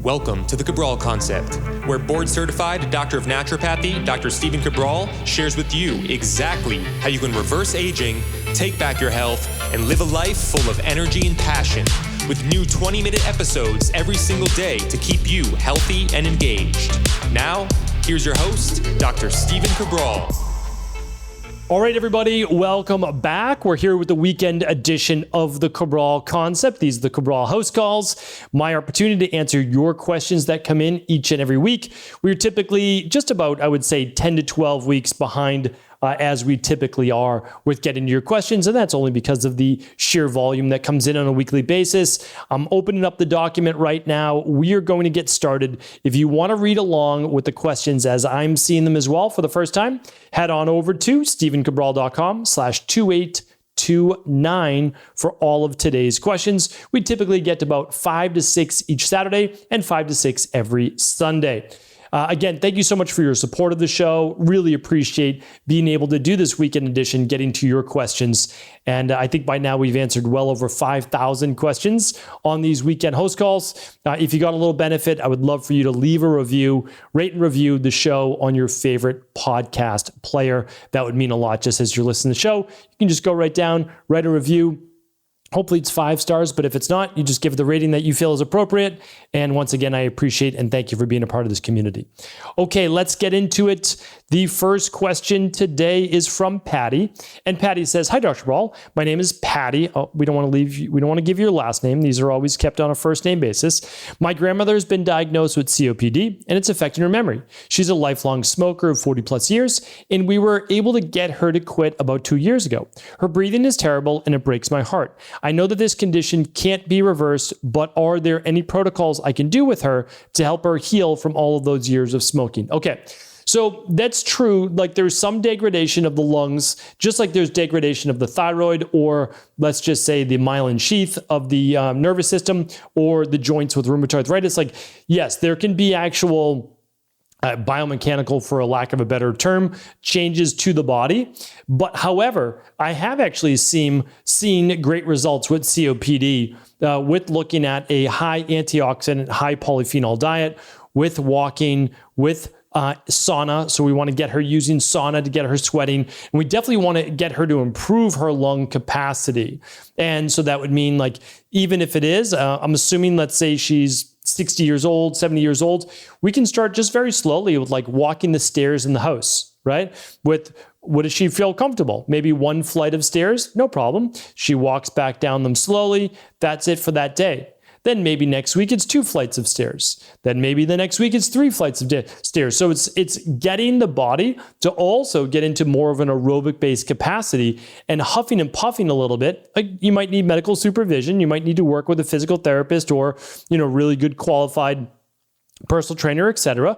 Welcome to the Cabral Concept, where board-certified Doctor of Naturopathy, Dr. Stephen Cabral, shares with you exactly how you can reverse aging, take back your health, and live a life full of energy and passion, with new 20-minute episodes every single day to keep you healthy and engaged. Now, here's your host, Dr. Stephen Cabral. All right, everybody, welcome back. We're here with the weekend edition of the Cabral Concept. These are the Cabral HouseCalls, my opportunity to answer your questions that come in each and every week. We're typically just about, I would say, 10 to 12 weeks behind as we typically are with getting to your questions, and that's only because of the sheer volume that comes in on a weekly basis. I'm opening up the document right now. We are going to get started. If you want to read along with the questions as I'm seeing them as well for the first time, head on over to stephencabral.com/2829 for all of today's questions. We typically get about 5 to 6 each Saturday and 5 to 6 every Sunday. Again, thank you so much for your support of the show. Really appreciate being able to do this weekend edition, getting to your questions. And I think by now we've answered well over 5,000 questions on these weekend host calls. If you got a little benefit, I would love for you to leave a review, rate and review the show on your favorite podcast player. That would mean a lot just as you're listening to the show. You can just go right down, write a review. Hopefully it's 5 stars, but if it's not, you just give it the rating that you feel is appropriate. And once again, I appreciate and thank you for being a part of this community. Okay, let's get into it. The first question today is from Pati. And Pati says, "Hi, Dr. Cabral. My name is Pati." Oh, we don't want to give your last name. These are always kept on a first name basis. "My grandmother has been diagnosed with COPD and it's affecting her memory. She's a lifelong smoker of 40 plus years, and we were able to get her to quit about 2 years ago. Her breathing is terrible and it breaks my heart. I know that this condition can't be reversed, but are there any protocols I can do with her to help her heal from all of those years of smoking?" Okay, so that's true. Like there's some degradation of the lungs, just like there's degradation of the thyroid, or let's just say the myelin sheath of the nervous system, or the joints with rheumatoid arthritis. Like, yes, there can be actual biomechanical, for a lack of a better term, changes to the body. But however, I have actually seen great results with COPD with looking at a high antioxidant, high polyphenol diet, with walking, with sauna. So we want to get her using sauna to get her sweating. And we definitely want to get her to improve her lung capacity. And so that would mean, like, even if it is, I'm assuming, let's say she's 60 years old, 70 years old, we can start just very slowly with like walking the stairs in the house, right? With what does she feel comfortable? Maybe 1 flight of stairs, no problem. She walks back down them slowly. That's it for that day. Then maybe next week it's 2 flights of stairs. Then maybe the next week it's 3 flights of stairs. So it's getting the body to also get into more of an aerobic based capacity, and huffing and puffing a little bit. Like, you might need medical supervision. You might need to work with a physical therapist or, really good qualified personal trainer, etc.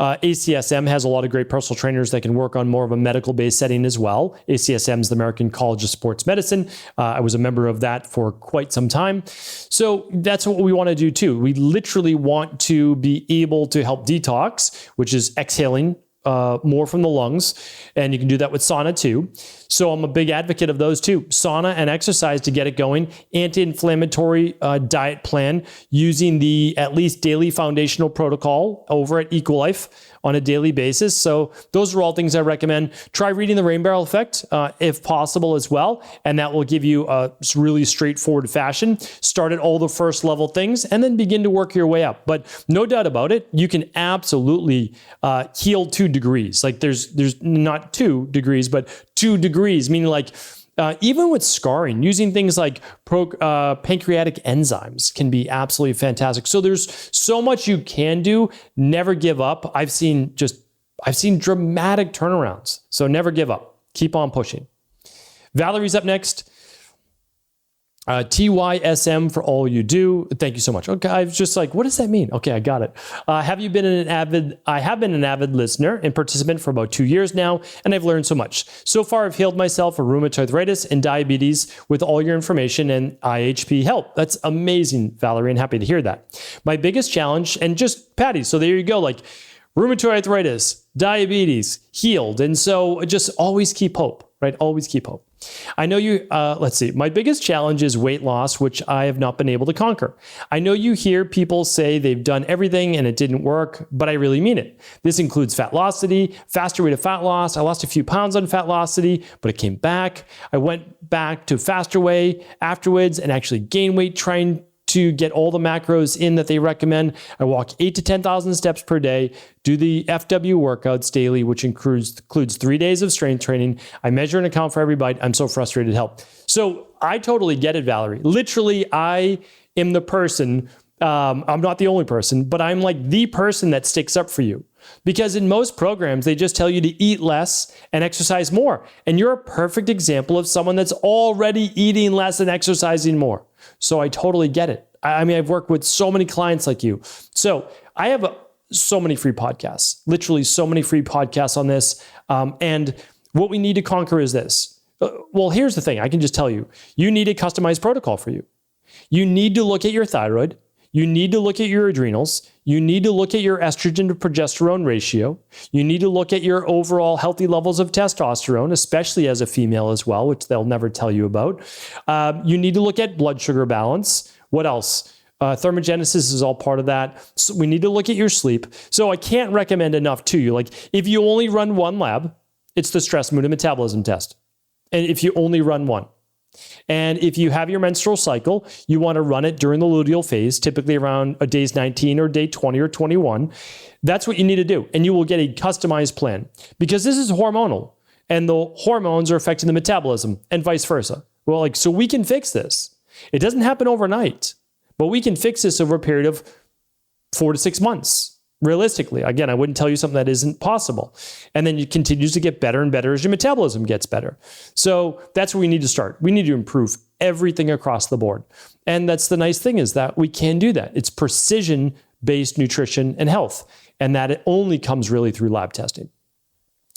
ACSM has a lot of great personal trainers that can work on more of a medical-based setting as well. ACSM is the American College of Sports Medicine. I was a member of that for quite some time. So that's what we want to do too. We literally want to be able to help detox, which is exhaling more from the lungs. And you can do that with sauna too. So I'm a big advocate of those too. Sauna and exercise to get it going. Anti-inflammatory diet plan using the at least daily foundational protocol over at Equilife on a daily basis. So those are all things I recommend. Try reading The Rain Barrel Effect if possible as well. And that will give you a really straightforward fashion. Start at all the first level things and then begin to work your way up. But no doubt about it, you can absolutely heal 2 degrees. Like there's not 2 degrees, but 2 degrees, meaning like even with scarring, using things like pancreatic enzymes can be absolutely fantastic. So there's so much you can do. Never give up. I've seen dramatic turnarounds. So never give up. Keep on pushing. Valerie's up next. TYSM for all you do. Thank you so much. Okay, I was just like, what does that mean? Okay, I got it. I have been an avid listener and participant for about 2 years now, and I've learned so much. So far, I've healed myself of rheumatoid arthritis and diabetes with all your information and IHP help. That's amazing, Valerie, and happy to hear that. My biggest challenge, and just Pati, so there you go, like rheumatoid arthritis, diabetes, healed. And so just always keep hope, right? Always keep hope. I know you, let's see, my biggest challenge is weight loss, which I have not been able to conquer. I know you hear people say they've done everything and it didn't work, but I really mean it. This includes fatlossity, faster rate of fat loss. I lost a few pounds on fatlossity, but it came back. I went back to faster way afterwards and actually gained weight trying to get all the macros in that they recommend. I walk 8 to 10,000 steps per day, do the FW workouts daily, which includes 3 days of strength training. I measure and account for every bite. I'm so frustrated, help. So I totally get it, Valerie. Literally, I am the person, I'm not the only person, but I'm like the person that sticks up for you. Because in most programs, they just tell you to eat less and exercise more. And you're a perfect example of someone that's already eating less and exercising more. So I totally get it. I mean, I've worked with so many clients like you. So I have so many free podcasts, literally so many free podcasts on this. And what we need to conquer is this. Well, here's the thing. I can just tell you, you need a customized protocol for you. You need to look at your thyroid. You need to look at your adrenals. You need to look at your estrogen to progesterone ratio. You need to look at your overall healthy levels of testosterone, especially as a female as well, which they'll never tell you about. You need to look at blood sugar balance. What else? Thermogenesis is all part of that. So we need to look at your sleep. So I can't recommend enough to you. Like if you only run one lab, it's the stress, mood, and metabolism test. And if you only run one. And if you have your menstrual cycle, you want to run it during the luteal phase, typically around days 19 or day 20 or 21. That's what you need to do. And you will get a customized plan because this is hormonal and the hormones are affecting the metabolism and vice versa. Well, so we can fix this. It doesn't happen overnight, but we can fix this over a period of 4 to 6 months. Realistically, again, I wouldn't tell you something that isn't possible. And then it continues to get better and better as your metabolism gets better. So that's where we need to start. We need to improve everything across the board. And that's the nice thing is that we can do that. It's precision-based nutrition and health. And that it only comes really through lab testing.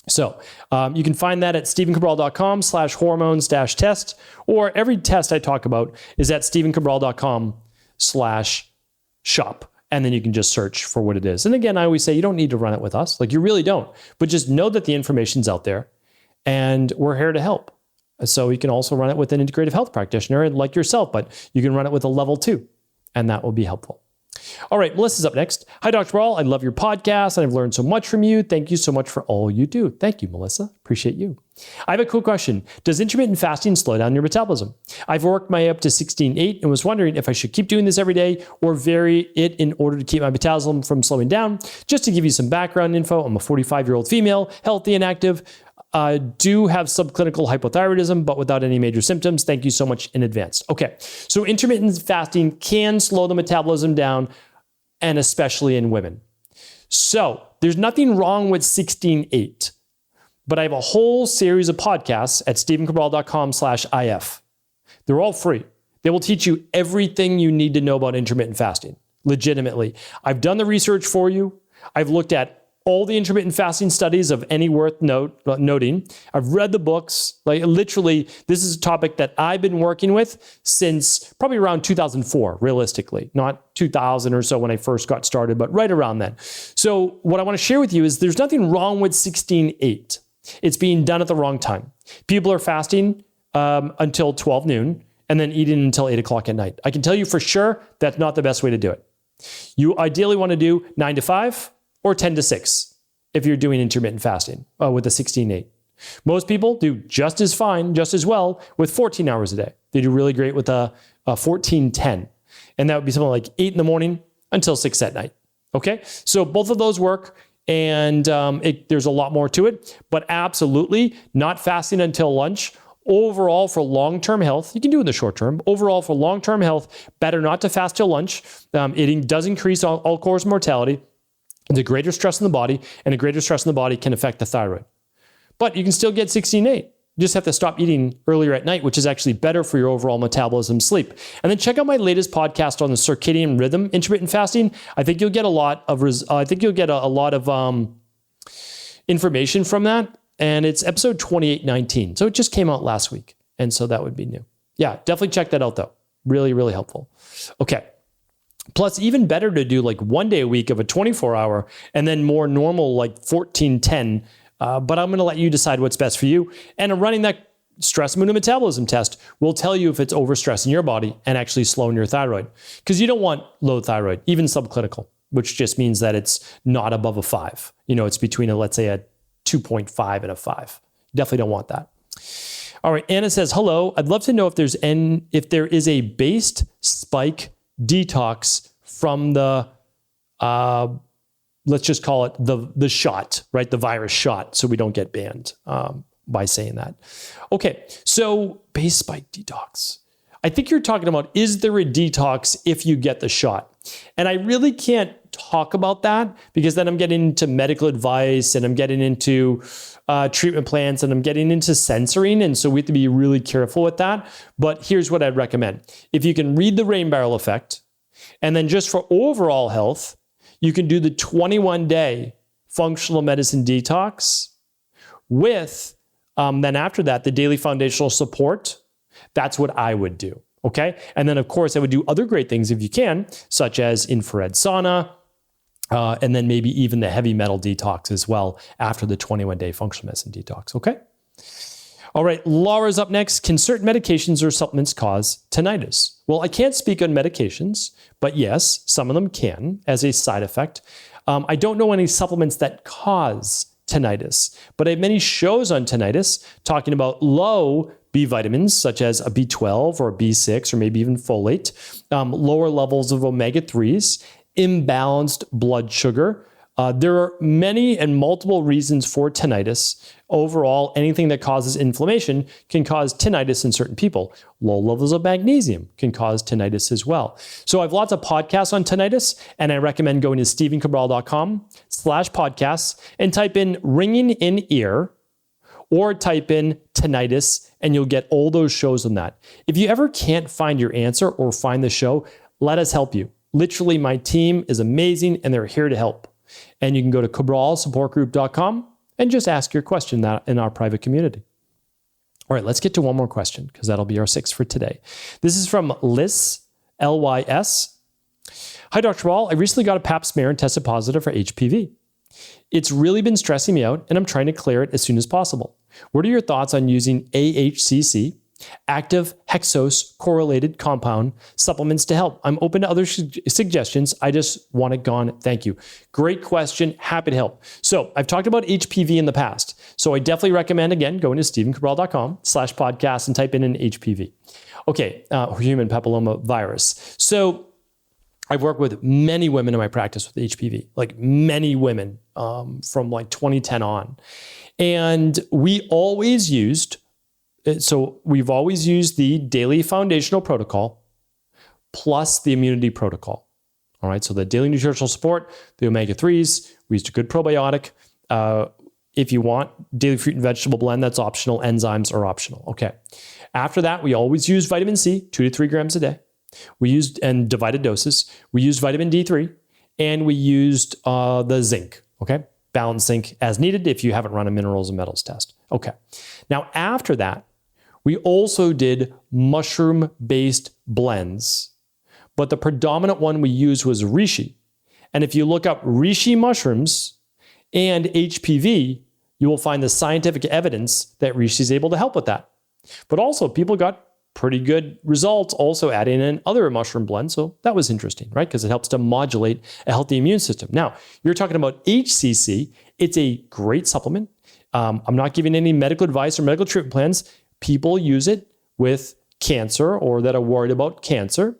So you can find that at stephencabral.com/hormones-test, or every test I talk about is at stephencabral.com/shop. And then you can just search for what it is. And again, I always say you don't need to run it with us. Like you really don't. But just know that the information's out there and we're here to help. So you can also run it with an integrative health practitioner like yourself, but you can run it with a level 2 and that will be helpful. All right, Melissa's up next. Hi, Dr. Cabral. I love your podcast and I've learned so much from you. Thank you so much for all you do. Thank you, Melissa. Appreciate you. I have a cool question. Does intermittent fasting slow down your metabolism? I've worked my way up to 16.8 and was wondering if I should keep doing this every day or vary it in order to keep my metabolism from slowing down. Just to give you some background info, I'm a 45-year-old female, healthy and active. I do have subclinical hypothyroidism, but without any major symptoms. Thank you so much in advance. Okay, so intermittent fasting can slow the metabolism down, and especially in women. So there's nothing wrong with 16.8, but I have a whole series of podcasts at stephencabral.com/if. They're all free. They will teach you everything you need to know about intermittent fasting, legitimately. I've done the research for you. I've looked at all the intermittent fasting studies of any worth noting. I've read the books. Like literally, this is a topic that I've been working with since probably around 2004, realistically. Not 2000 or so when I first got started, but right around then. So what I want to share with you is there's nothing wrong with 16.8. It's being done at the wrong time. People are fasting until 12 noon and then eating until 8 o'clock at night. I can tell you for sure that's not the best way to do it. You ideally want to do 9 to 5 or 10 to 6 if you're doing intermittent fasting with a 16.8. Most people do just as fine, just as well with 14 hours a day. They do really great with a 14-10. And that would be something like 8 in the morning until 6 at night. Okay, so both of those work. And there's a lot more to it, but absolutely not fasting until lunch. Overall, for long-term health, you can do it in the short term. Overall, for long-term health, better not to fast till lunch. It does increase all-cause mortality. It's a greater stress in the body, and a greater stress in the body can affect the thyroid. But you can still get 16.8. You just have to stop eating earlier at night, which is actually better for your overall metabolism, sleep. And then check out my latest podcast on the circadian rhythm, intermittent fasting. I think you'll get a lot of information from that. And it's episode 2819. So it just came out last week. And so that would be new. Yeah, definitely check that out though. Really, really helpful. Okay. Plus, even better to do like 1 day a week of a 24-hour and then more normal like 14-10. But I'm going to let you decide what's best for you. And I'm running that stress mood and metabolism test will tell you if it's overstressing your body and actually slowing your thyroid. Because you don't want low thyroid, even subclinical, which just means that it's not above a 5. It's between let's say a 2.5 and a 5. Definitely don't want that. All right, Anna says, hello, I'd love to know if there is a based spike detox from the, let's just call it the shot, right? The virus shot, so we don't get banned by saying that. Okay, so base spike detox. I think you're talking about, is there a detox if you get the shot? And I really can't talk about that because then I'm getting into medical advice and I'm getting into treatment plans and I'm getting into censoring. And so we have to be really careful with that. But here's what I'd recommend. If you can read the rain barrel effect, and then just for overall health, you can do the 21-day functional medicine detox with, then after that, the daily foundational support. That's what I would do, okay? And then, of course, I would do other great things if you can, such as infrared sauna, and then maybe even the heavy metal detox as well after the 21-day functional medicine detox, okay? All right, Laura's up next. Can certain medications or supplements cause tinnitus? Well, I can't speak on medications, but yes, some of them can as a side effect. I don't know any supplements that cause tinnitus, but I have many shows on tinnitus talking about low B vitamins, such as a B12 or a B6, or maybe even folate, lower levels of omega-3s, imbalanced blood sugar. There are many and multiple reasons for tinnitus. Overall, anything that causes inflammation can cause tinnitus in certain people. Low levels of magnesium can cause tinnitus as well. So I have lots of podcasts on tinnitus, and I recommend going to stephencabral.com/podcasts and type in ringing in ear or type in tinnitus, and you'll get all those shows on that. If you ever can't find your answer or find the show, let us help you. Literally, my team is amazing, and they're here to help. And you can go to cabralsupportgroup.com and just ask your question in our private community. All right, let's get to one more question because that'll be our 6th for today. This is from Liz, L-Y-S. Hi, Dr. Cabral. I recently got a pap smear and tested positive for HPV. It's really been stressing me out, and I'm trying to clear it as soon as possible. What are your thoughts on using AHCC, active hexose correlated compound supplements to help? I'm open to other suggestions. I just want it gone. Thank you. Great question. Happy to help. So I've talked about HPV in the past. So I definitely recommend, again, going to stephencabral.com/podcast and type in HPV. Okay, human papilloma virus. So I've worked with many women in my practice with HPV, like many women from like 2010 on. And we've always used the daily foundational protocol plus the immunity protocol. All right, so the daily nutritional support, the omega-3s, we used a good probiotic. If you want, daily fruit and vegetable blend, that's optional. Enzymes are optional. Okay. After that, we always use vitamin C, 2 to 3 grams a day. We used, and divided doses. We used vitamin D3, and we used the zinc, okay? Balanced zinc as needed if you haven't run a minerals and metals test. Okay. Now, after that, we also did mushroom-based blends, but the predominant one we used was reishi. And if you look up reishi mushrooms and HPV, you will find the scientific evidence that reishi is able to help with that. But also, people got pretty good results also adding in other mushroom blends. So that was interesting, right? Because it helps to modulate a healthy immune system. Now, you're talking about HCC. It's a great supplement. I'm not giving any medical advice or medical treatment plans. People use it with cancer or that are worried about cancer.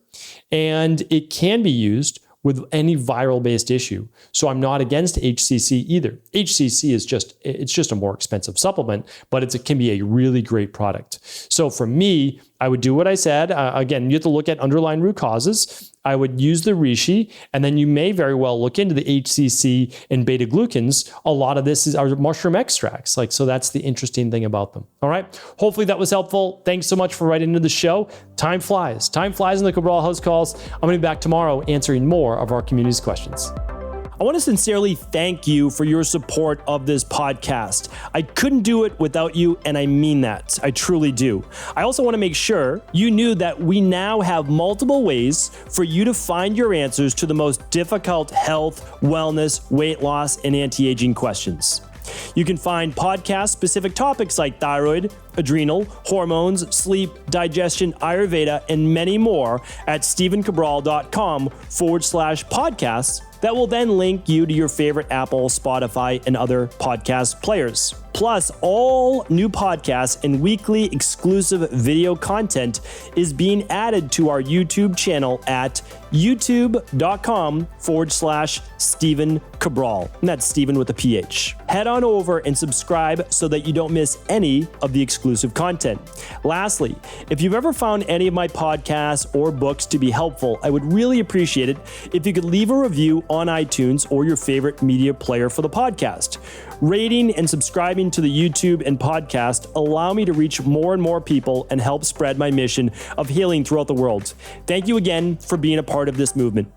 And it can be used with any viral-based issue. So I'm not against HCC either. HCC is just a more expensive supplement, but it can be a really great product. So for me, I would do what I said. Again, you have to look at underlying root causes. I would use the reishi, and then you may very well look into the HCC and beta glucans. A lot of this are mushroom extracts. So that's the interesting thing about them. All right. Hopefully that was helpful. Thanks so much for writing into the show. Time flies. Time flies in the Cabral House Calls. I'm going to be back tomorrow answering more of our community's questions. I want to sincerely thank you for your support of this podcast. I couldn't do it without you, and I mean that. I truly do. I also want to make sure you knew that we now have multiple ways for you to find your answers to the most difficult health, wellness, weight loss, and anti-aging questions. You can find podcast-specific topics like thyroid, adrenal, hormones, sleep, digestion, Ayurveda, and many more at stevencabral.com/podcasts that will then link you to your favorite Apple, Spotify, and other podcast players. Plus, all new podcasts and weekly exclusive video content is being added to our YouTube channel at youtube.com/Stephen Cabral. And that's Stephen with a PH. Head on over and subscribe so that you don't miss any of the exclusive content. Lastly, if you've ever found any of my podcasts or books to be helpful, I would really appreciate it if you could leave a review on iTunes or your favorite media player for the podcast. Rating and subscribing to the YouTube and podcast allow me to reach more and more people and help spread my mission of healing throughout the world. Thank you again for being a part of this movement.